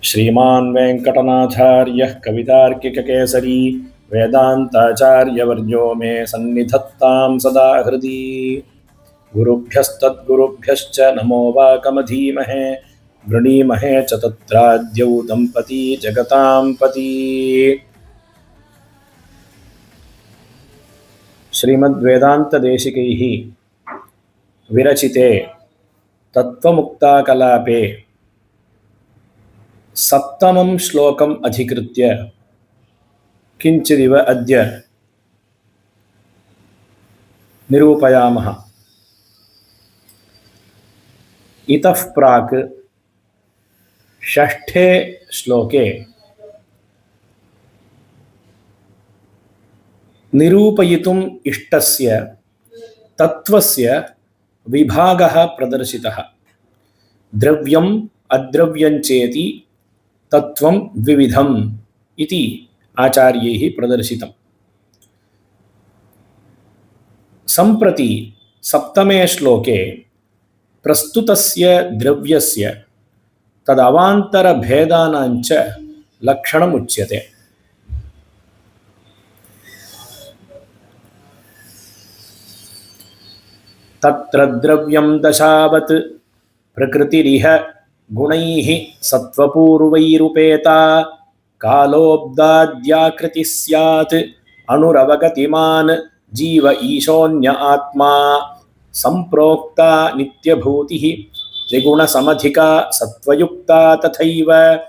श्रीमान् वेङ्कटनाथार्यः कवितार्किककेसरी वेदान्ताचार्यवर्यो मे सन्निधत्तां सदा हृदि। गुरुभ्यस्तद्गुरुभ्यश्च नमो वाकमधीमहे वृणीमहे च तत्राद्यौ दम्पती जगतां पती। श्रीमद्वेदान्तदेशिकैः विरचिते तत्त्वमुक्ताकलापे सप्तमं श्लोकम् अधिकृत्य किञ्चिदिव अद्य निरूपयामः। इतः प्राक् षष्ठे श्लोके निरूपयितुम् इष्टस्य तत्त्वस्य विभागः प्रदर्शितः। द्रव्यम् अद्रव्यञ्चेति तत्त्वं द्विविधम् इति आचार्यैः प्रदर्शितम्। सम्प्रति सप्तमे श्लोके प्रस्तुतस्य द्रव्यस्य तदवान्तरभेदानाञ्च लक्षणमुच्यते। तत्र द्रव्यं दशावत् प्रकृतिरिह गुणैः सत्त्वपूर्वैरुपेता कालोऽब्दाद्याकृतिः स्यात् अनुरवगतिमान् जीव ईशोऽन्य आत्मा सम्प्रोक्ता नित्यभूतिः त्रिगुणसमधिका सत्त्वयुक्ता तथैव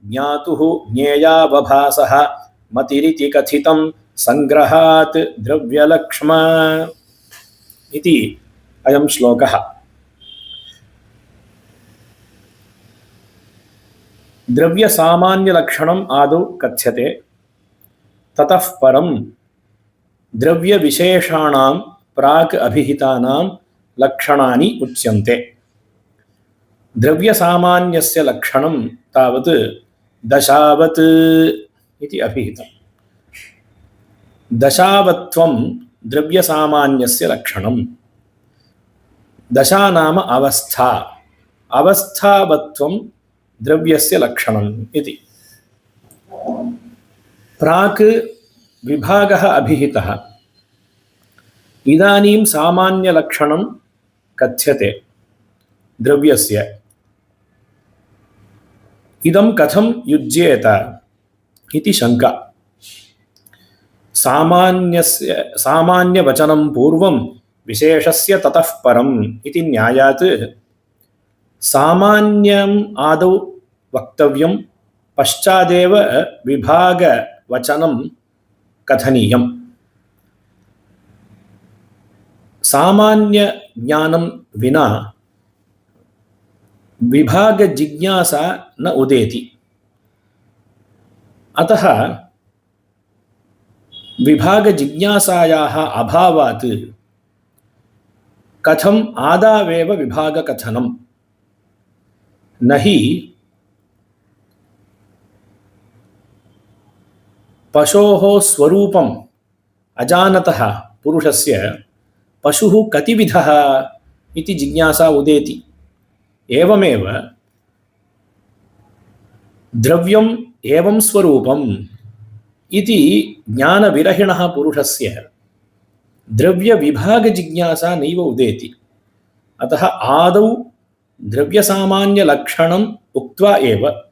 ज्ञातुः ज्ञेयावभासः मतिरिति कथितं संग्रहात् द्रव्यलक्ष्म इति अयं श्लोकः। द्रव्यसामान्यलक्षणम् आदौ कथ्यते, ततः परं द्रव्यविशेषाणां प्राक् अभिहितानां लक्षणानि उच्यन्ते। द्रव्यसामान्यस्य लक्षणं तावत् दशावत् इति अभिहितम्। दशावत्वं द्रव्यसामान्यस्य लक्षणं। दशा नाम अवस्था, अवस्थावत्वं द्रव्यस्य लक्षणम् इति। प्राक् विभागः अभिहितः, इदानीं सामान्यलक्षणं कथ्यते द्रव्यस्य। इदं कथं युज्येत इति शङ्का। सामान्यवचनं पूर्वं विशेषस्य ततः परम् इति न्यायात् सामान्यम् आदौ वक्तव्यं, पश्चादेव विभागवचनं कथनीयम्। सामान्यज्ञानं विना विभागजिज्ञासा न उदेति। अतः विभागजिज्ञासायाः अभावात् कथम् आदावेव विभागकथनं। न हि पशोः स्वरूपम् अजानतः पुरुषस्य पशुः कतिविधः इति जिज्ञासा उदेति। एवमेव द्रव्यम् एवं स्वरूपम् इति ज्ञानविरहिणः पुरुषस्य द्रव्यविभागजिज्ञासा नैव उदेति। अतः आदौ द्रव्यसामान्यलक्षणम् उक्त्वा एव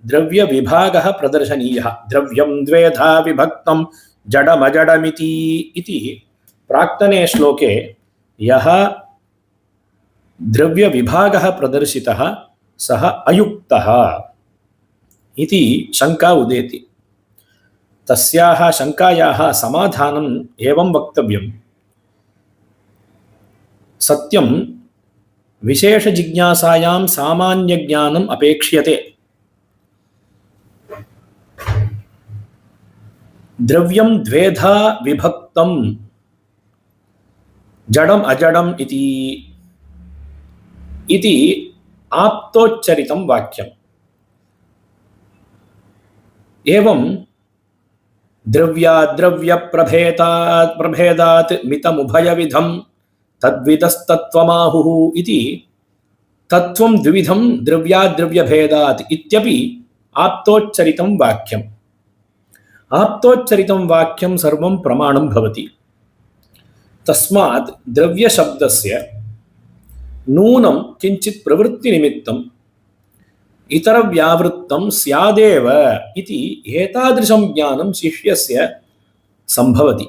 द्रव्यविभागः प्रदर्शनीयः। द्रव्यं द्वेधा विभक्तं जडमजडमिति इति प्राक्तने श्लोके यः द्रव्यविभागः प्रदर्शितः सः अयुक्तः इति शङ्का उदेति। तस्याः शङ्कायाः समाधानम् एवं वक्तव्यम्। सत्यं विशेषजिज्ञासायां सामान्यज्ञानम् अपेक्ष्यते। द्रव्यं द्वेधा विभक्तं जडम् अजडम् इति आप्तोच्चरितं वाक्यम्। एवं द्रव्याद्रव्यप्रभेदात् मितमुभयविधं तद्वितस्तत्त्वमाहुः इति तत्त्वं द्विविधं द्रव्याद्रव्यभेदात् इत्यपि आप्तोच्चरितं वाक्यम् आप्तोच्चरितं वाक्यं सर्वं प्रमाणं भवति। तस्मात् द्रव्यशब्दस्य नूनं किञ्चित् प्रवृत्तिनिमित्तम् इतरव्यावृत्तं स्यादेव इति एतादृशं ज्ञानं शिष्यस्य सम्भवति।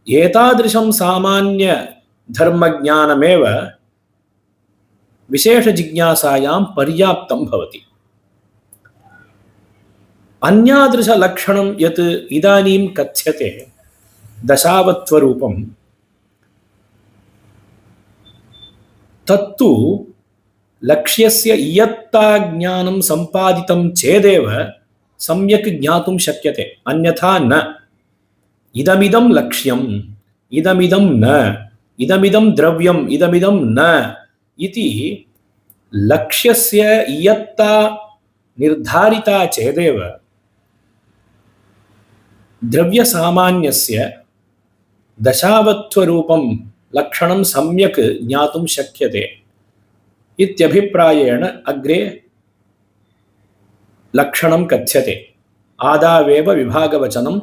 एतादृशं सामान्यधर्मज्ञानमेव विशेषजिज्ञासायां पर्याप्तं भवति। अन्यादृशलक्षणं यत् इदानीं कथ्यते दशावत्वरूपं तत्तु लक्ष्यस्य इयत्ता ज्ञानं सम्पादितं चेदेव सम्यक् ज्ञातुं शक्यते, अन्यथा न। इदमिदं लक्ष्यम्, इदमिदं न, इदमिदं द्रव्यम्, इदमिदं न इति लक्ष्यस्य इयत्ता निर्धारिता चेदेव द्रव्यसामान्यस्य दशावत्वरूपं लक्षणं सम्यक् ज्ञातुं शक्यते इत्यभिप्रायेण अग्रे लक्षणं कथ्यते। आदावेव विभागवचनं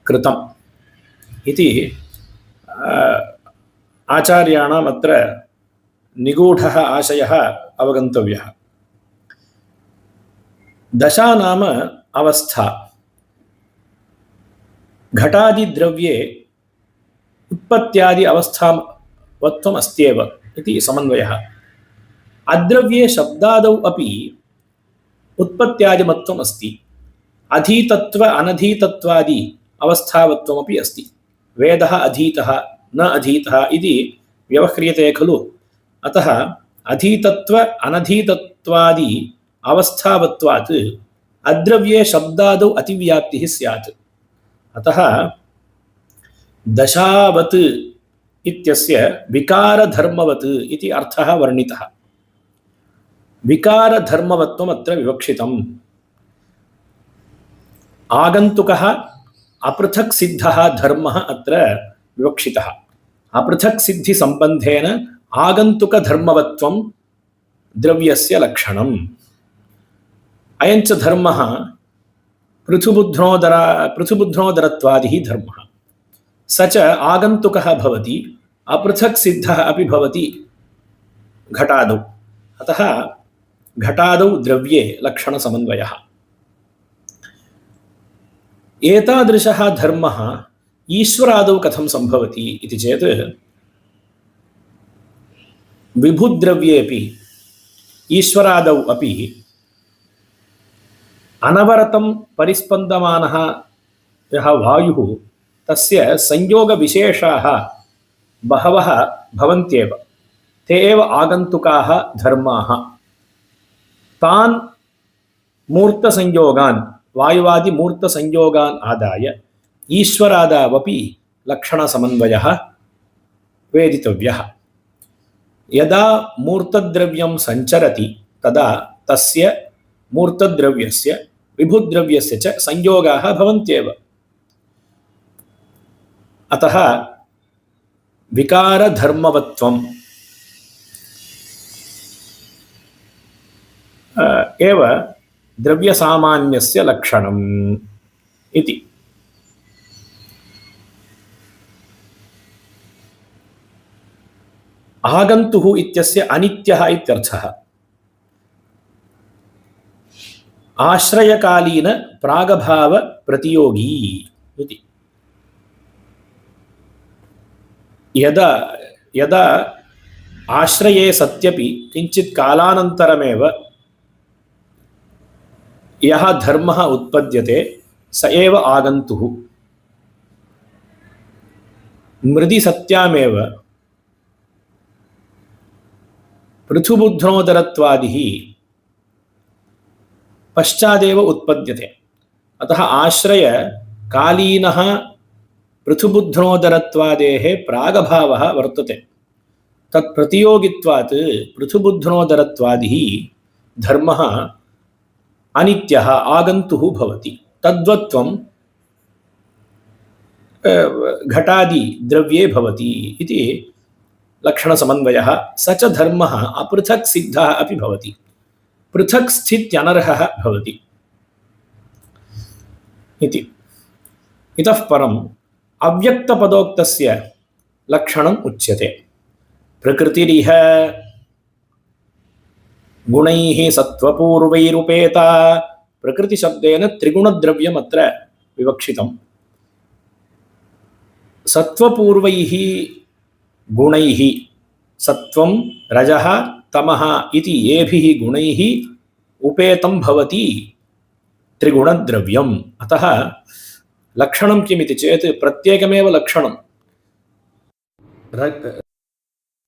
कृतम् इति आचार्याणाम् अत्र निगूढः आशयः अवगन्तव्यः। दशा नाम अवस्था। घटादिद्रव्ये उत्पत्त्यादि अवस्थावत्वम् अस्त्येव इति समन्वयः। अद्रव्ये शब्दादौ अपि उत्पत्त्यादिमत्वम् अस्ति। अधीतत्व अनधीतत्वादि अवस्थावत्वमपि अस्ति। वेदः अधीतः न अधीतः इति व्यवह्रियते खलु। अतः अधीतत्व अनधीतत्वादि अवस्थावत्वात् अद्रव्ये शब्दादौ अतिव्याप्तिः स्यात्। अतः दशावत् इत्यस्य विकारधर्मवत् इति अर्थः वर्णितः। विकारधर्मवत्वम् अत्र विवक्षितम्। आगन्तुकः अपृथक् सिद्धः धर्मः अत्र विवक्षितः। अपृथक् सिद्धि सम्बन्धेन आगन्तुकधर्मवत्वं द्रव्यस्य लक्षणम्। अयञ्च धर्मः पृथुबुध्नोदरत्वादिः धर्मः। स च आगन्तुकः भवति, अपृथक् सिद्धः अपि भवति घटादौ। अतः घटादौ द्रव्ये लक्षणसमन्वयः। एतादृशः धर्मः ईश्वरादौ कथं सम्भवति इति चेत् विभुद्रव्येपि ईश्वरादौ अपि अनवरतं परिस्पन्दमानः यः वायुः तस्य संयोगविशेषाः बहवः भवन्त्येव। ते एव आगन्तुकाः धर्माः। तान् मूर्तसंयोगान् वायुवादिमूर्तसंयोगान् आदाय ईश्वरादावपि लक्षणसमन्वयः वेदितव्यः। यदा मूर्तद्रव्यं सञ्चरति तदा तस्य मूर्तद्रव्यस्य विभुद्रव्यस्य च संयोगाः भवन्त्येव। अतः विकारधर्मवत्वम् एव द्रव्यसामान्यस्य लक्षणम् इति। आगन्तुः इत्यस्य अनित्यः इत्यर्थः। आश्रयकालीन प्रागभाव प्रतियोगी इति। यदा यदा आश्रये सत्यपि किञ्चित् कालानन्तरमेव यः धर्मः उत्पद्यते स एव आगन्तुः। मृदि सत्यामेव पृथुबुध्नोदरत्वादिः पश्चादेव उत्पद्यते। अतः आश्रयकालीनः पृथुबुध्नोदरत्वादेः प्रागभावः वर्तते। तत्प्रतियोगित्वात् पृथुबुध्नोदरत्वादिः धर्मः अनित्यः आगन्तुः भवति। तद्वत्त्वं घटादि द्रव्ये भवति इति लक्षणसमन्वयः। स च धर्मः अपृथक् सिद्धः अपि भवति। पृथक् स्थित्यनर्हः भवति इति। इतः परम् अव्यक्तपदोक्तस्य लक्षणम् उच्यते। प्रकृतिरिह गुणैः सत्त्वपूर्वैरुपेता। प्रकृतिशब्देन त्रिगुणद्रव्यम् अत्र विवक्षितम्। सत्त्वपूर्वैः गुणैः सत्त्वं रजः तमः इति येभिः गुणैः उपेतं भवति त्रिगुणद्रव्यम्। अतः लक्षणं किमिति चेत् प्रत्येकमेव लक्षणं।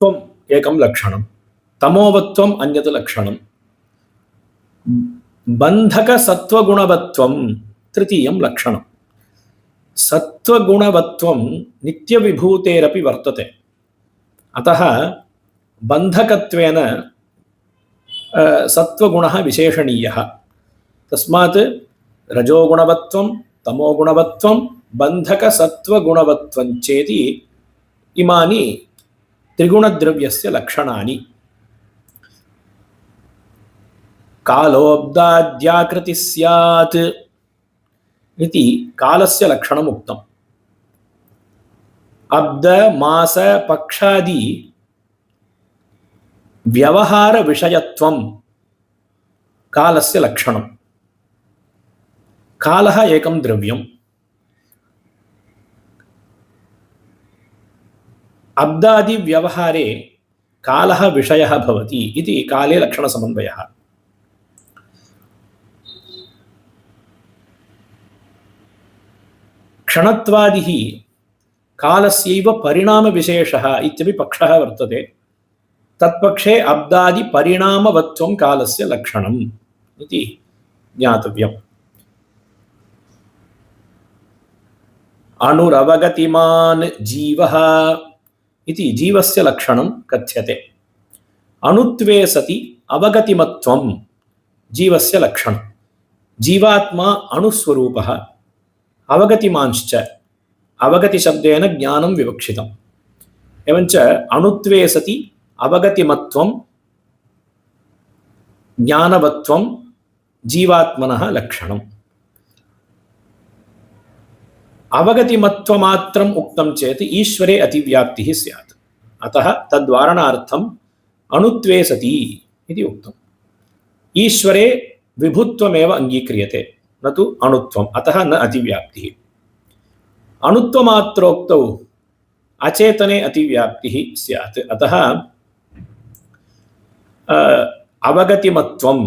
त्वम् एकं लक्षणं, तमोवत्वम् अन्यत् लक्षणं, बन्धकसत्त्वगुणवत्वं तृतीयं लक्षणं। सत्त्वगुणवत्वं नित्यविभूतेरपि वर्तते। अतः बन्धकत्वेन सत्त्वगुणः विशेषणीयः। तस्मात् रजोगुणवत्वं तमोगुणवत्वं बन्धकसत्त्वगुणवत्वं चेति इमानि त्रिगुणद्रव्यस्य लक्षणानि। कालोऽब्दाद्याकृतिः स्यात् इति कालस्य लक्षणम् उक्तम्। अब्द मास पक्षादि व्यवहार विषयत्वं कालस्य लक्षणं। कालः एकं द्रव्यम्। अब्दादि व्यवहारे कालः विषयः भवति इति काले लक्षणसमन्वयः। क्षणत्वादिः कालस्यैव परिणामविशेषः इत्यपि पक्षः वर्तते। तत्पक्षे अब्दादि परिणामवत्वं कालस्य लक्षणम् इति ज्ञातव्यम्। अणुरवगतिमान् जीवः इति जीवस्य लक्षणं कथ्यते। अणुत्वे सति अवगतिमत्वं जीवस्य लक्षणं। जीवात्मा अणुस्वरूपः, अवगतिमांश्च अवगतिशब्देन ज्ञानं विवक्षितम्। एवञ्च अणुत्वे सति अवगतिमत्वं ज्ञानवत्वं जीवात्मनः लक्षणम्। अवगतिमत्वमात्रम् उक्तं चेत् ईश्वरे अतिव्याप्तिः स्यात्। अतः तद्वारणार्थम् अणुत्वे सति इति उक्तम्। ईश्वरे विभुत्वमेव अङ्गीक्रियते, न तु अणुत्वम्। अतः न अतिव्याप्तिः। अणुत्वमात्रोक्तौ अचेतने अतिव्याप्तिः स्यात्। अतः अवगतिमत्वं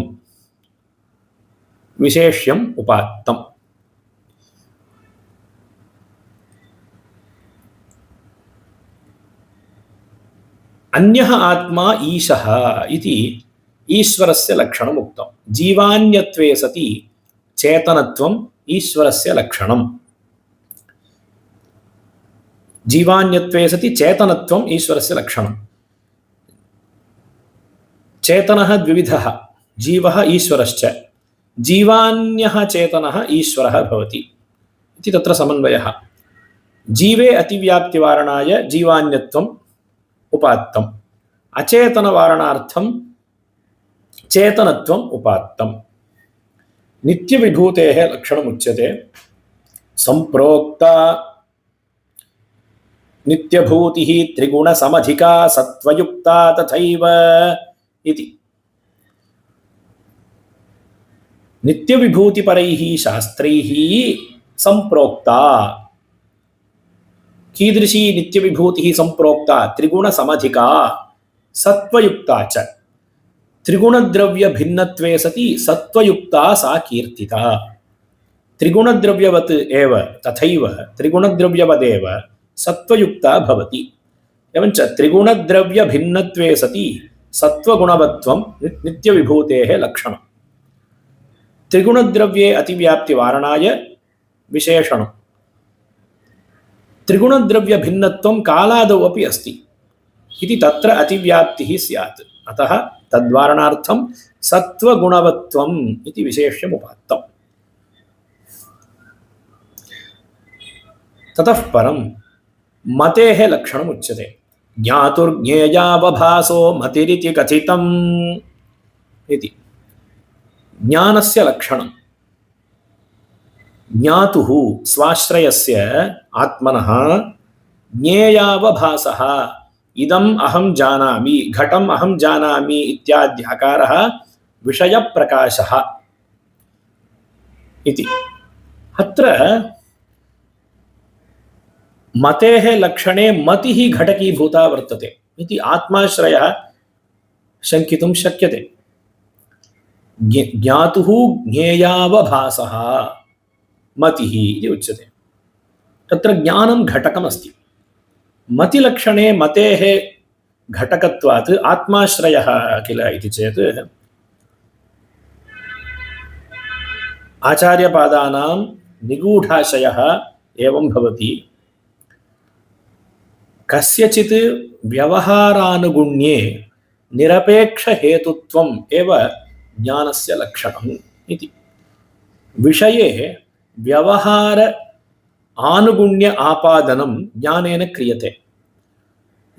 विशेष्यम् उपात्तम्। अन्यः आत्मा ईशः इति ईश्वरस्य लक्षणम् उक्तम्। जीवान्यत्वे सति चेतनत्वम् ईश्वरस्य लक्षणम्। जीवान्यत्वे सति चेतनत्वम् ईश्वरस्य लक्षणम्। चेतनः द्विविधः, जीवः ईश्वरश्च। जीवान्यः चेतनः ईश्वरः भवति इति तत्र समन्वयः। जीवे अतिव्याप्तिवारणाय जीवान्यत्वम् उपात्तम्, अचेतनवारणार्थं चेतनत्वम् उपात्तम्। नित्यविभूतेः लक्षणमुच्यते। सम्प्रोक्ता नित्यभूतिः त्रिगुणसमधिका सत्त्वयुक्ता तथैव इति। नित्यविभूतिपरैः शास्त्रैः सम्प्रोक्ता। कीदृशी नित्यविभूतिः सम्प्रोक्ता? त्रिगुणसमधिका सत्त्वयुक्ता च। त्रिगुणद्रव्यभिन्नत्वे सति सत्त्वयुक्ता सा कीर्तिता। त्रिगुणद्रव्यवत् एव तथैव त्रिगुणद्रव्यवदेव सत्त्वयुक्ता भवति। एवञ्च त्रिगुणद्रव्यभिन्नत्वे सति सत्त्वगुणवत्वं नित्यविभूतेः लक्षणम्। त्रिगुणद्रव्ये अतिव्याप्तिवारणाय विशेषणम्। त्रिगुणद्रव्यभिन्नत्वं कालादौ अपि अस्ति इति तत्र अतिव्याप्तिः स्यात्। अतः तद्वारणार्थं सत्त्वगुणवत्वम् इति विशेष्यमुपात्तम्। ततः परं मतेः लक्षणमुच्यते। ज्ञातुर्ज्ञेयावभासो मतिरिति कथितम् इति। ज्ञानस्य लक्षणं ज्ञातुः स्वाश्रयस्य आत्मनः ज्ञेयावभासः इदम् अहं जानामि घटम् अहं जानामि इत्याद्याकारः विषयप्रकाशः इति। अत्र मतेः लक्षणे मतिः घटकीभूता वर्तते इति आत्माश्रयः शङ्कितुं शक्यते। ज्ञातुः ज्ञेयावभासः मतिः इति उच्यते। तत्र ज्ञानं घटकमस्ति। मतिलक्षणे मतेः घटकत्वात् आत्माश्रयः किल इति चेत् आचार्यपादानां निगूढाशयः एवं भवति। कस्यचित् व्यवहारानुगुण्ये निरपेक्षहेतुत्वम् एव ज्ञानस्य लक्षणम् इति। विषये व्यवहार आनुगुण्य आपादनं ज्ञानेन क्रियते।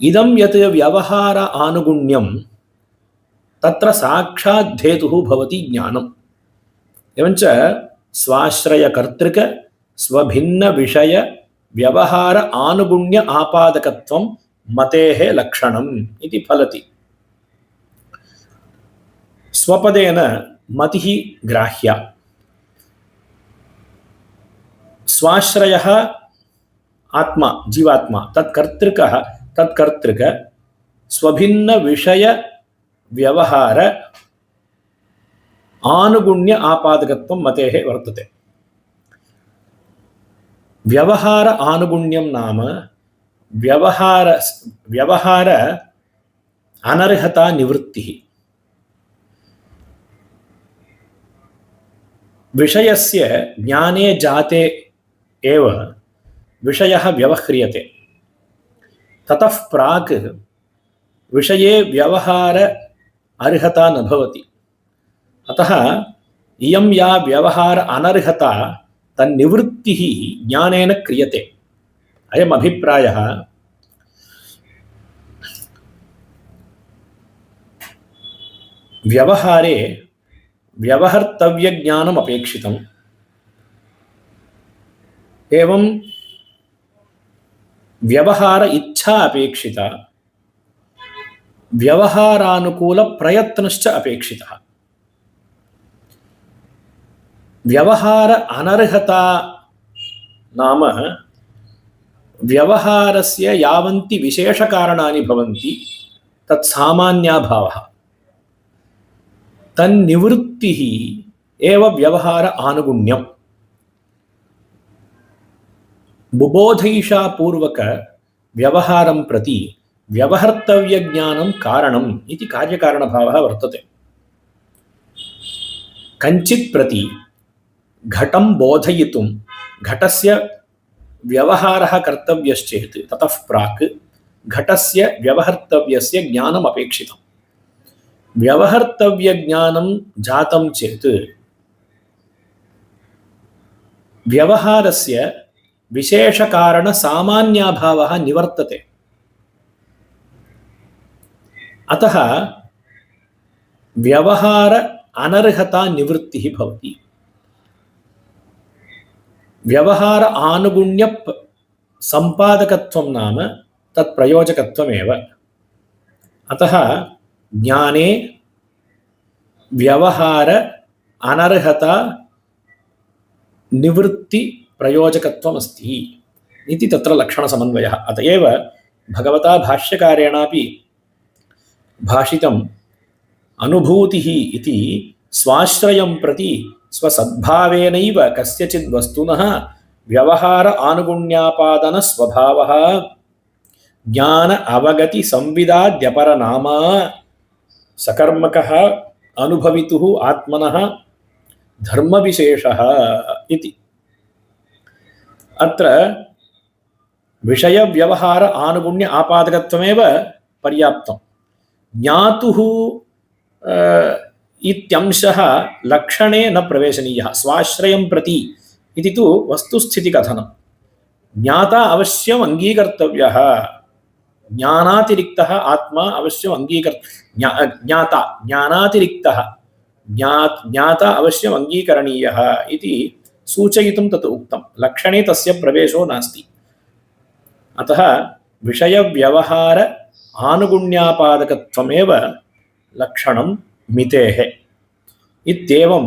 इदं यत् व्यवहार आनुगुण्यं तत्र साक्षात् धेतुः भवति ज्ञानम्। एवञ्च स्वाश्रयकर्तृक स्वभिन्न विषय व्यवहार आनुगुण्य आपादकत्वं मतेः लक्षणम् इति फलति। स्वपदेन मतिः ग्राह्या। स्वाश्रयः आत्मा जीवात्मा तत्कर्तृकः तत्कर्तृक स्वभिन्न विषय व्यवहार आनुगुण्य आपादकत्वं मतेः वर्तते। व्यवहार आनुगुण्यं नाम व्यवहार अनर्हता निवृत्तिः। विषयस्य ज्ञाने जाते एव विषयः व्यवह्रियते। ततः प्राक् विषये व्यवहार अर्हता न भवति। अतः इयं या व्यवहार अनर्हता तन्निवृत्तिः ज्ञानेन क्रियते। अयम् अभिप्रायः। व्यवहारे व्यवहर्तव्यज्ञानम् अपेक्षितम्। एवं व्यवहार इच्छा अपेक्षिता। व्यवहारानुकूलप्रयत्नश्च अपेक्षितः। व्यवहार अनर्हता नाम व्यवहारस्य यावन्ति विशेषकारणानि भवन्ति तत्सामान्याभावः। तन्निवृत्तिः एव व्यवहार आनुगुण्यम्। बुबोधैषापूर्वक व्यवहारं प्रति व्यवहर्तव्यज्ञानं कारणम् इति कार्यकारणभावः वर्तते। कञ्चित् प्रति घटं बोधयितुं घटस्य व्यवहारः कर्तव्यश्चेत् ततः प्राक् घटस्य व्यवहर्तव्यस्य ज्ञानम् अपेक्षितम्। व्यवहर्तव्यज्ञानं जातं चेत् व्यवहारस्य विशेषकारणसामान्याभावः निवर्तते। अतः व्यवहार अनर्हता निवृत्तिः भवति। व्यवहार आनुगुण्य संपादकत्वं नाम तत्प्रयोजकत्वमेव। अतः ज्ञाने व्यवहार अनर्हता निवृत्ति प्रयोजकत्वमस्ति इति तत्र लक्षणसमन्वयः। अतएव भगवता भाष्यकारेणापि भाषितम् अनुभूतिः इति स्वाश्रयं प्रति स्वसद्भावेनैव कस्यचित् वस्तुनः व्यवहार आनुगुण्यापादन स्वभावः ज्ञान अवगति संविदाद्यपरनामा सकर्मकः अनुभवितुः आत्मनः धर्मविशेषः इति। अत्र विषय व्यवहार आनुगुण्य आपादकत्वमेव पर्याप्तं। ज्ञातुः इत्यंशः लक्षणे न प्रवेशनीयः। स्वाश्रयं प्रति इति तु वस्तुस्थितिकथनं। ज्ञाता अवश्यम् अङ्गीकर्तव्यः। ज्ञानातिरिक्तः आत्मा अवश्यम् ज्ञाता ज्ञानातिरिक्तः ज्ञाता अवश्यम् अङ्गीकरणीयः इति सूचयितुं तत् उक्तं। लक्षणे तस्य प्रवेशो नास्ति। अतः विषयव्यवहार आनुगुण्यापादकत्वमेव लक्षणं मितेः इत्येवं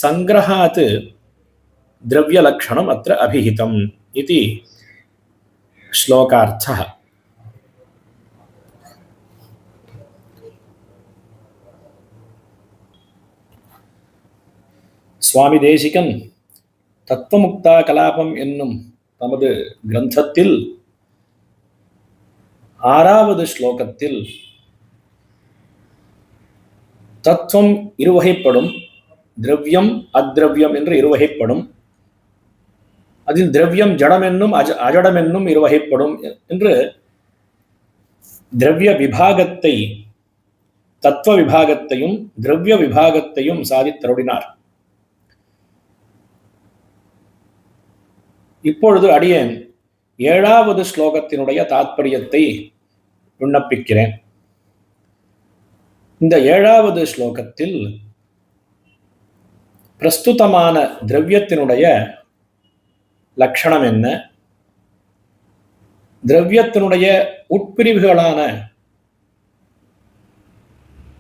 संग्रहात् द्रव्यलक्षणम् अत्र अभिहितम् इति श्लोकार्थः। சுவாமி தேசிகன் தத்துவமுக்தா கலாபம் என்னும் தமது கிரந்தத்தில் 6வது ஸ்லோகத்தில் தத்துவம் இருவகைப்படும், திரவியம் அத்ரவியம் என்று இருவகைப்படும், அதில் திரவியம் ஜடம் என்னும் அஜடம் என்னும் இருவகைப்படும் என்று திரவிய விபாகத்தை, தத்துவ விபாகத்தையும் திரவிய விபாகத்தையும் சாதித்தருளினார். இப்பொழுது அடியேன் 7வது ஸ்லோகத்தினுடைய தாத்பரியத்தை விண்ணப்பிக்கிறேன். இந்த 7வது ஸ்லோகத்தில் பிரஸ்துதமான திரவியத்தினுடைய லட்சணம் என்ன, திரவியத்தினுடைய உட்பிரிவுகளான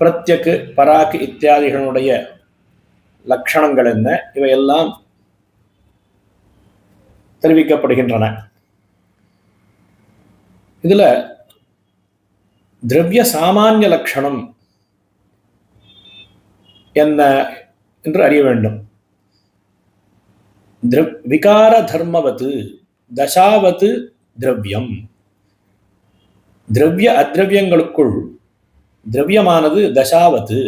பிரத்யக், பராக் இத்தியாதிகளுடைய லட்சணங்கள் என்ன, இவையெல்லாம் தெரிவிக்கப்படுகின்றன. இதுல திரவிய சாமானிய லட்சணம் என்ன என்று அறிய வேண்டும். விகார தர்மவது தசாவது திரவியம். திரவிய அத்ரவியங்களுக்குள் திரவியமானது தசாவது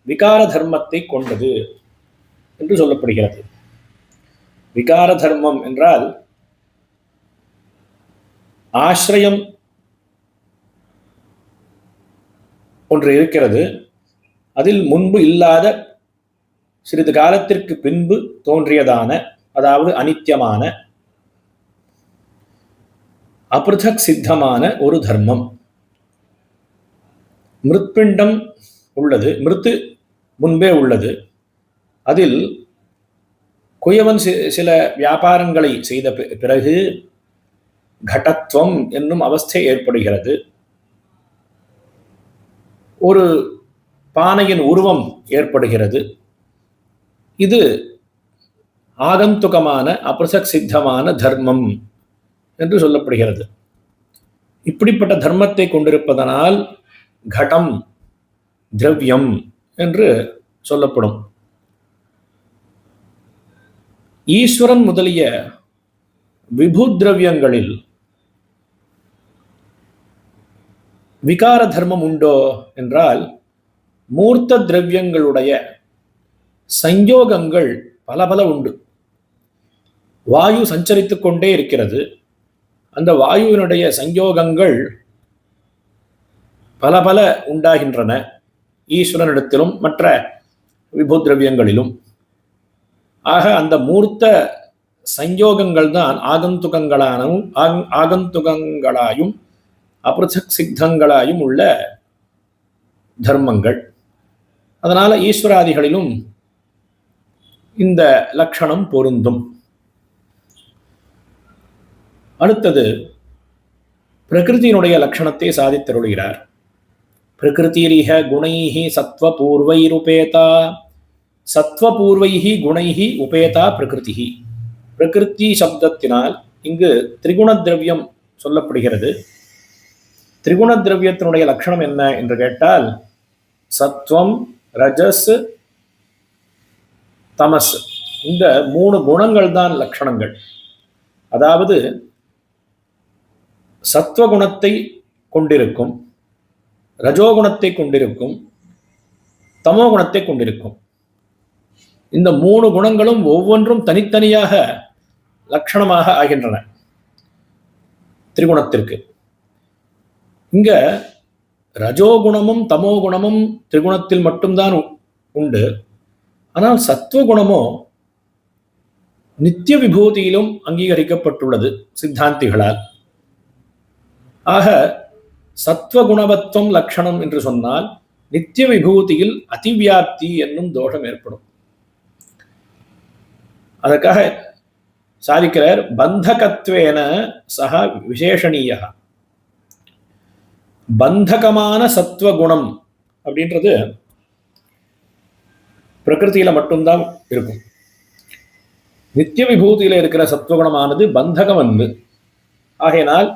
விகார தர்மத்தை கொண்டது என்று சொல்லப்படுகிறது. விகார தர்மம் என்றால் ஆசிரியம் ஒன்று இருக்கிறது, அதில் முன்பு இல்லாத, சிறிது காலத்திற்கு பின்பு தோன்றியதான, அதாவது அனித்தியமான, அப்ருதக் சித்தமான ஒரு தர்மம். மிருத்பிண்டம் உள்ளது, மிருத்து முன்பே உள்ளது, அதில் குயவன் சில வியாபாரங்களை செய்த பிறகு கடத்துவம் என்னும் அவஸ்தை ஏற்படுகிறது. ஒரு பானையின் உருவம் ஏற்படுகிறது. இது ஆகந்துகமான அப்ரசக் சித்தமான தர்மம் என்று சொல்லப்படுகிறது. இப்படிப்பட்ட தர்மத்தை கொண்டிருப்பதனால் கடம் திரவியம் என்று சொல்லப்படும். ஈஸ்வரன் முதலிய விபு திரவியங்களில் விகார தர்மம் உண்டோ என்றால், மூர்த்த திரவியங்களுடைய சஞ்சோகங்கள் பல பல உண்டு. வாயு சஞ்சரித்துக் கொண்டே இருக்கிறது. அந்த வாயுவினுடைய சஞ்சோகங்கள் பல பல உண்டாகின்றன, ஈஸ்வரனிடத்திலும் மற்ற விபு திரவியங்களிலும். ஆக அந்த மூர்த்த சஞ்சோகங்கள் தான் ஆகந்துகங்களாயும் அப்ரசக் சித்தங்களாயும் உள்ள தர்மங்கள். அதனால ஈஸ்வராதிகளிலும் இந்த லட்சணம் பொருந்தும். அடுத்தது பிரகிருதியினுடைய லட்சணத்தை சாதித்தருளுகிறார். பிரகிருதிரிஹ குணைஹி சத்வபூர்வைருபேதா, சத்வபூர்வைஹி குணைஹி உபேதா பிரகிருதிஹி. பிரகிருதி சப்தத்தினால் இங்கு திரிகுண திரவியம் சொல்லப்படுகிறது. திரிகுண திரவியத்தினுடைய லட்சணம் என்ன என்று கேட்டால், சத்வம், ரஜஸ், தமஸ், இந்த 3 குணங்கள் தான் லட்சணங்கள். அதாவது சத்வகுணத்தை கொண்டிருக்கும், ரஜோகுணத்தை கொண்டிருக்கும், தமோ குணத்தை கொண்டிருக்கும். இந்த 3 குணங்களும் ஒவ்வொன்றும் தனித்தனியாக லட்சணமாக ஆகின்றன திரிகுணத்திற்கு. இங்க ரஜோகுணமும் தமோ குணமும் திரிகுணத்தில் மட்டும்தான் உண்டு. ஆனால் சத்துவகுணமோ நித்திய விபூதியிலும் அங்கீகரிக்கப்பட்டுள்ளது சித்தாந்திகளால். ஆக சத்வகுணவத்துவம் லட்சணம் என்று சொன்னால் நித்திய விபூதியில் அதிவியாப்தி என்னும் தோஷம் ஏற்படும். அதற்காக சாதிக்கிறார், பந்தகத்வேன சக விசேஷணீய. பந்தகமான சத்துவகுணம் அப்படின்றது பிரகிருதியில மட்டும்தான் இருக்கும். நித்திய விபூதியில இருக்கிற சத்துவகுணமானது பந்தகம் என்று. ஆகையினால்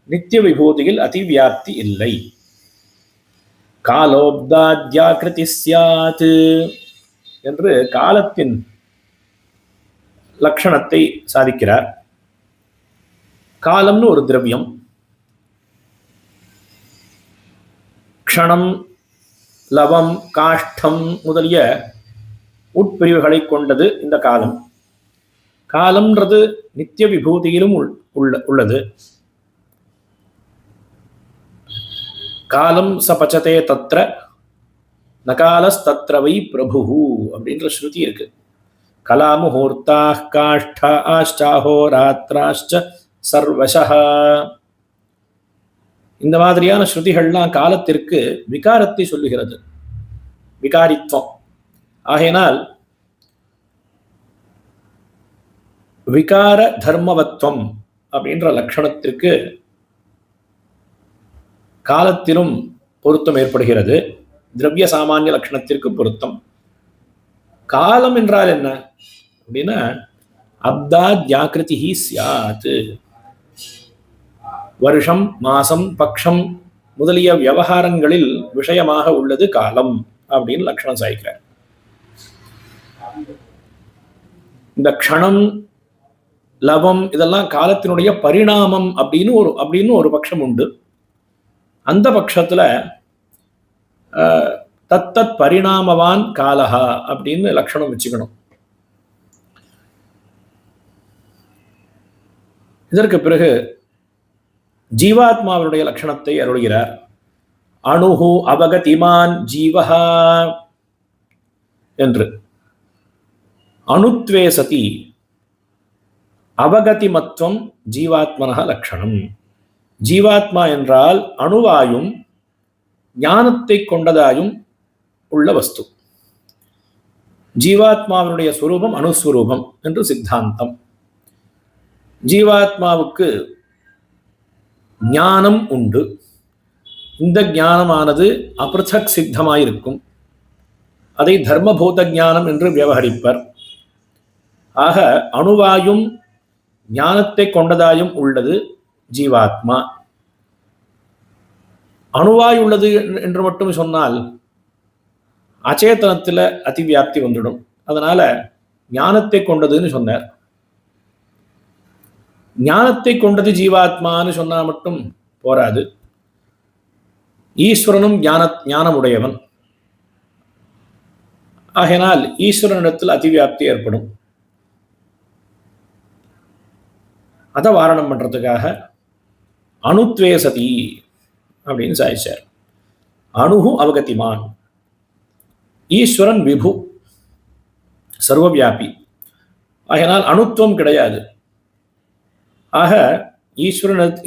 நித்திய விபூதியில் அதிவியாப்தி இல்லை. காலோப்தாத்யாகிருதி ஸ்யாத் என்று காலத்தின் லட்சணத்தை சாதிக்கிறார். காலம்னு ஒரு திரவியம். க்ஷணம், லவம், காஷ்டம் முதலிய உட்பிரிவுகளை கொண்டது இந்த காலம். காலம்ன்றது நித்திய விபூதியிலும் உள்ளது. காலம் சபச்சதே தத்ர நகாலஸ்தத்ரவை பிரபு அப்படின்ற ஸ்ருதி இருக்கு. கலாமுகூர்த்தா காஷ்டாஹோ ராத்ராஷ்ச சர்வசஹ. இந்த மாதிரியான ஸ்ருதிகள்லாம் காலத்திற்கு விகாரத்தை சொல்லுகிறது, விகாரித்வம். ஆகையினால் விகார தர்மவத்வம் அப்படின்ற லட்சணத்திற்கு காலத்திலும் பொருத்தம் ஏற்படுகிறது. திரவிய சாமானிய லட்சணத்திற்கு பொருத்தம். காலம் என்றால் என்ன அப்படின்னா, அப்தாத்யாகிருதி ஸ்யாத். வருஷம், மாசம், பக்ஷம் முதலிய விவகாரங்களில் விஷயமாக உள்ளது காலம் அப்படின்னு லட்சணம் சாய்க்கிறார். இந்த க்ஷணம், லவம் இதெல்லாம் காலத்தினுடைய பரிணாமம் அப்படின்னு ஒரு பட்சம் உண்டு. அந்த பட்சத்துல தத்தத் பரிணாமவான் காலஹா அப்படின்னு லட்சணம் வச்சுக்கணும். இதற்கு பிறகு ஜீவாத்மாவுடைய லட்சணத்தை அருள்கிறார். அணுஹு அவகதிமான் ஜீவஹா என்று. அணுத்வே சதி அவகதிமத்வம் ஜீவாத்மனஹ லட்சணம். ஜீவாத்மா என்றால் அணுவாயும் ஞானத்தை கொண்டதாயும் உள்ள வஸ்து. ஜீவாத்மாவினுடைய சுரூபம் அணுஸ்வரூபம் என்று சித்தாந்தம். ஜீவாத்மாவுக்கு ஞானம் உண்டு. இந்த ஞானமானது அபிருத்தக் சித்தமாயிருக்கும். அதை தர்மபூத ஞானம் என்று விவகரிப்பர். ஆக அணுவாயும் ஞானத்தை கொண்டதாயும் உள்ளது ஜீவாத்மா. அணுவாய் உள்ளது என்று மட்டும் சொன்னால் அச்சேதனத்தில் அதிவியாப்தி வந்துடும். அதனால ஞானத்தை கொண்டதுன்னு சொன்னார். ஞானத்தை கொண்டது ஜீவாத்மான்னு சொன்னா மட்டும் போராது. ஈஸ்வரனும் ஞானமுடையவன். ஆகையினால் ஈஸ்வரனிடத்தில் அதிவியாப்தி ஏற்படும். அதை வாரணம் பண்றதுக்காக அணுத்வே சதி அப்படின்னு சாதிச்சார். அணுகு அவகதிமான். ஈஸ்வரன் விபு, சர்வவியாபி. ஆகையினால் அணுத்துவம் கிடையாது. ஆக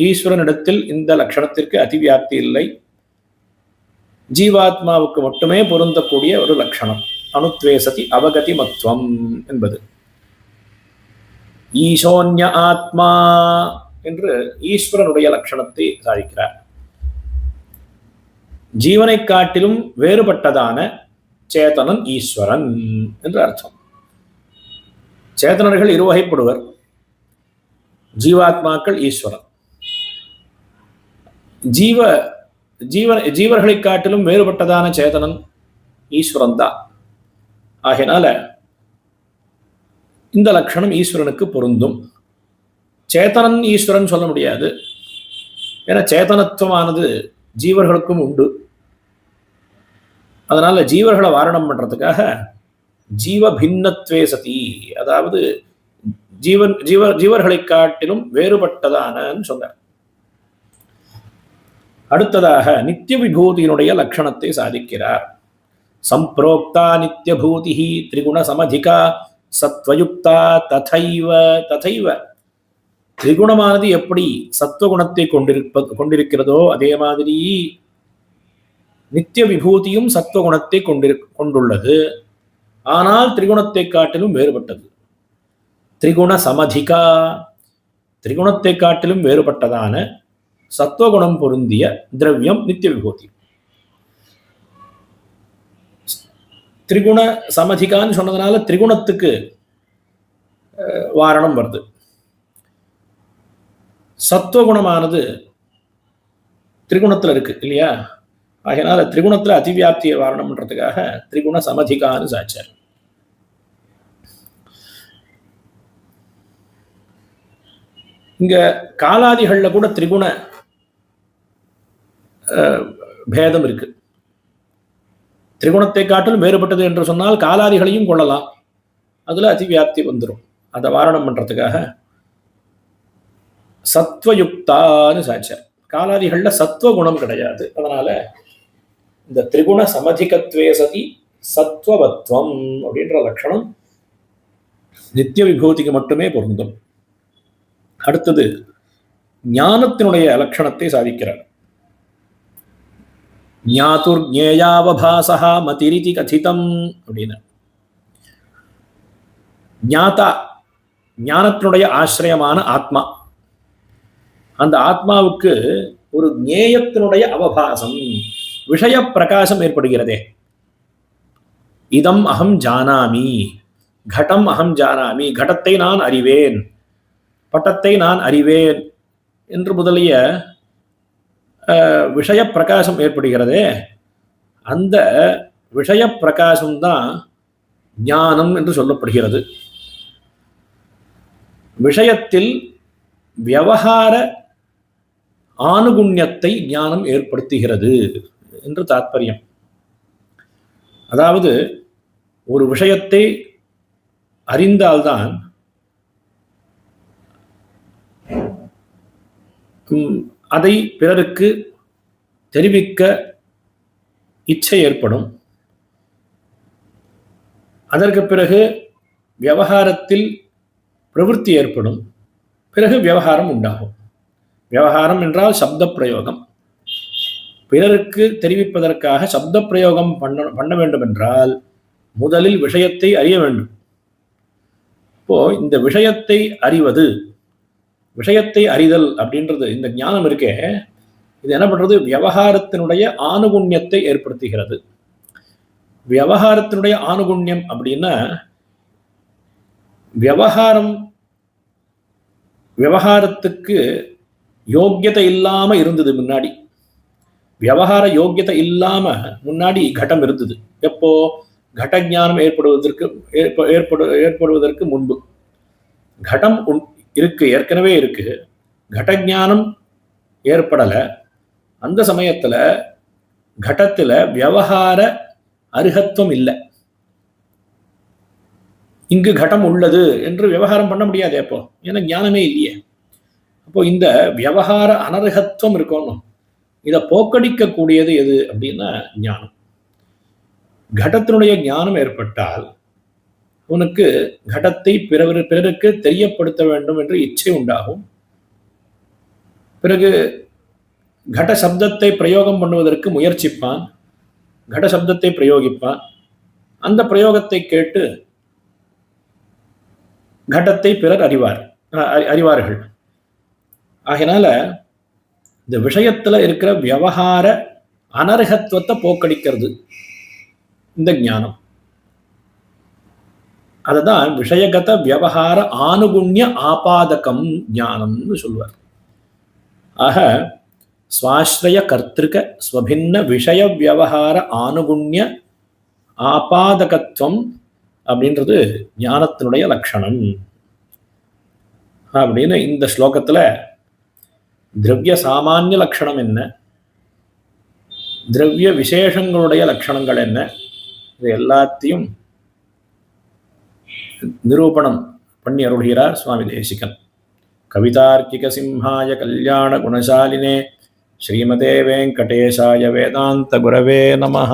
ஈஸ்வரனிடத்தில் இந்த லட்சணத்திற்கு அதிவியாப்தி இல்லை. ஜீவாத்மாவுக்கு மட்டுமே பொருந்தக்கூடிய ஒரு லட்சணம் அணுத்வே சதி அவகதிமத்வம் என்பது. ஈசோன்ய ஆத்மா என்று ஈஸ்வரனுடைய லட்சணத்தை சாதிக்கிறார். ஜீவனை காட்டிலும் வேறுபட்டதான சேதனன் ஈஸ்வரன் என்று அர்த்தம். சேதனர்கள் இருவகைப்படுவர். ஜீவாத்மாக்கள், ஈஸ்வரன். ஜீவர்களை காட்டிலும் வேறுபட்டதான சேதனன் ஈஸ்வரன் தான். ஆகையினால இந்த லட்சணம் ஈஸ்வரனுக்கு பொருந்தும். சேத்தனன் ஈஸ்வரன் சொல்ல முடியாது. ஏன்னா சேத்தனத்துவமானது ஜீவர்களுக்கும் உண்டு. அதனால ஜீவர்களை வாரணம் பண்றதுக்காக ஜீவ பின்னத்வே சதி, அதாவது ஜீவர்களை காட்டிலும் வேறுபட்டதானன்னு சொன்னார். அடுத்ததாக நித்திய விபூதியினுடைய லட்சணத்தை சாதிக்கிறார். சம்பிரோக்தா நித்திய பூதி திரிகுண சமதிகா சத்வயுக்தா ததைவ. ததைவ திரிகுணமானது எப்படி சத்துவகுணத்தை கொண்டிருக்கிறதோ அதே மாதிரி நித்திய விபூதியும் சத்துவகுணத்தை கொண்டுள்ளது. ஆனால் திரிகுணத்தை காட்டிலும் வேறுபட்டது. திரிகுண சமதிகா, திரிகுணத்தை காட்டிலும் வேறுபட்டதான சத்துவகுணம் பொருந்திய திரவியம் நித்திய விபூதி. திரிகுண சமதிகான்னு சொன்னதுனால திரிகுணத்துக்கு வாரணம் வருது. சத்துவகுணமானது திரிகுணத்தில் இருக்கு இல்லையா? ஆகையினால திரிகுணத்தில் அதிவியாப்தியை வாரணம் பண்றதுக்காக திரிகுண சமதிகான்னு சாச்சார். இங்க காலாதிகள்ல கூட திரிகுண பேதம் இருக்கு. திரிகுணத்தை காட்டிலும் வேறுபட்டது என்று சொன்னால் காலாதிகளையும் கொள்ளலாம், அதுல அதிவியாப்தி வந்துடும். அதை வாரணம் பண்றதுக்காக சத்வயுக்தான்னு சாச்சார். காலாதிகள்ல சத்துவகுணம் கிடையாது, அதனால இந்த திரிகுண சமதிகத்வே சதி சத்வவத்வம் அப்படின்ற லட்சணம் நித்திய விபூதிக்கு மட்டுமே பொருந்தும். அடுத்தது ஞானத்தினுடைய லட்சணத்தை சாதிக்கிறார். ஞாதுர் ஞேயாவபாசா மதிரிதி கதிதம் அப்படின்னு. ஞாதா, ஞானத்தினுடைய ஆசிரியமான ஆத்மா, அந்த ஆத்மாவுக்கு ஒரு ஞேயத்தினுடைய அவபாசம், விஷய பிரகாசம் ஏற்படுகிறதே. இதம் அகம் ஜானாமி, கடம் அகம் ஜானாமி, கடத்தை நான் அறிவேன், பட்டத்தை நான் அறிவேன் என்று முதலிய விஷய பிரகாசம் ஏற்படுகிறதே, அந்த விஷய பிரகாசம்தான் ஞானம் என்று சொல்லப்படுகிறது. விஷயத்தில் விவகார ஆனுகுண்யத்தை ஞானம் ஏற்படுத்துகிறது என்று தாத்பரியம். அதாவது ஒரு விஷயத்தை அறிந்தால்தான் அதை பிறருக்கு தெரிவிக்க இச்சை ஏற்படும். அதற்கு பிறகு விவகாரத்தில் பிரவೃತ್ತಿ ஏற்படும். பிறகு விவகாரம் உண்டாகும். விவகாரம் என்றால் சப்த பிரயோகம். பிறருக்கு தெரிவிப்பதற்காக சப்த பிரயோகம் பண்ண வேண்டும் என்றால் முதலில் விஷயத்தை அறிய வேண்டும். இப்போ இந்த விஷயத்தை அறிவது, விஷயத்தை அறிதல் அப்படின்றது, இந்த ஞானம் இருக்கே, இது என்ன பண்றது? விவகாரத்தினுடைய ஆனுகுண்யத்தை ஏற்படுத்துகிறது. விவகாரத்தினுடைய ஆனுகுண்யம் அப்படின்னா விவகாரத்துக்கு யோக்கியத்தை இல்லாம இருந்தது முன்னாடி. விவகார யோக்கியத்தை இல்லாம முன்னாடி கடம் இருந்தது. எப்போ? கட ஞானம் ஏற்படுவதற்கு முன்பு. கடம் இருக்கு, ஏற்கனவே இருக்கு, கடஞானம் ஏற்படல. அந்த சமயத்துல கடத்துல விவகார அருகத்துவம் இல்லை. இங்கு கடம் உள்ளது என்று விவகாரம் பண்ண முடியாது. அப்போ ஏன்னா ஞானமே இல்லையே. அப்போ இந்த விவகார அனர்ஹத்துவம் இருக்கணும். இதை போக்கடிக்கக்கூடியது எது அப்படின்னா ஞானம். கடத்தினுடைய ஞானம் ஏற்பட்டால் உனக்கு கடத்தை பிறருக்கு தெரியப்படுத்த வேண்டும் என்று இச்சை உண்டாகும். பிறகு கட சப்தத்தை பிரயோகம் பண்ணுவதற்கு முயற்சிப்பான், கட சப்தத்தை பிரயோகிப்பான். அந்த பிரயோகத்தை கேட்டு கடத்தை பிறர் அறிவார்கள். ஆகையினால இந்த விஷயத்துல இருக்கிற விவகார அனர்ஹத்துவத்தை போக்கடிக்கிறது இந்த ஞானம். அதுதான் விஷயகத விவகார ஆனுகுண்ய ஆபாதகம் ஞானம்னு சொல்வார். ஆக ஸ்வாஸ்ரய கர்த்திருக்க ஸ்வபின்ன விஷய விவகார ஆனுகுண்ய ஆபாதகத்துவம் அப்படின்றது ஞானத்தினுடைய லட்சணம் அப்படின்னு இந்த ஸ்லோகத்துல திரவிய சாமானிய லட்சணம் என்ன, திரவிய விசேஷங்களுடைய லட்சணங்கள் என்ன, இது எல்லாத்தையும் நிரூபணம் பண்ணி அருள்கிறார் சுவாமி தேசிகன். கவிதார்க்கிக சிம்ஹாய கல்யாண குணசாலினே ஸ்ரீமதே வெங்கடேசாய வேதாந்த குரவே நமஹ.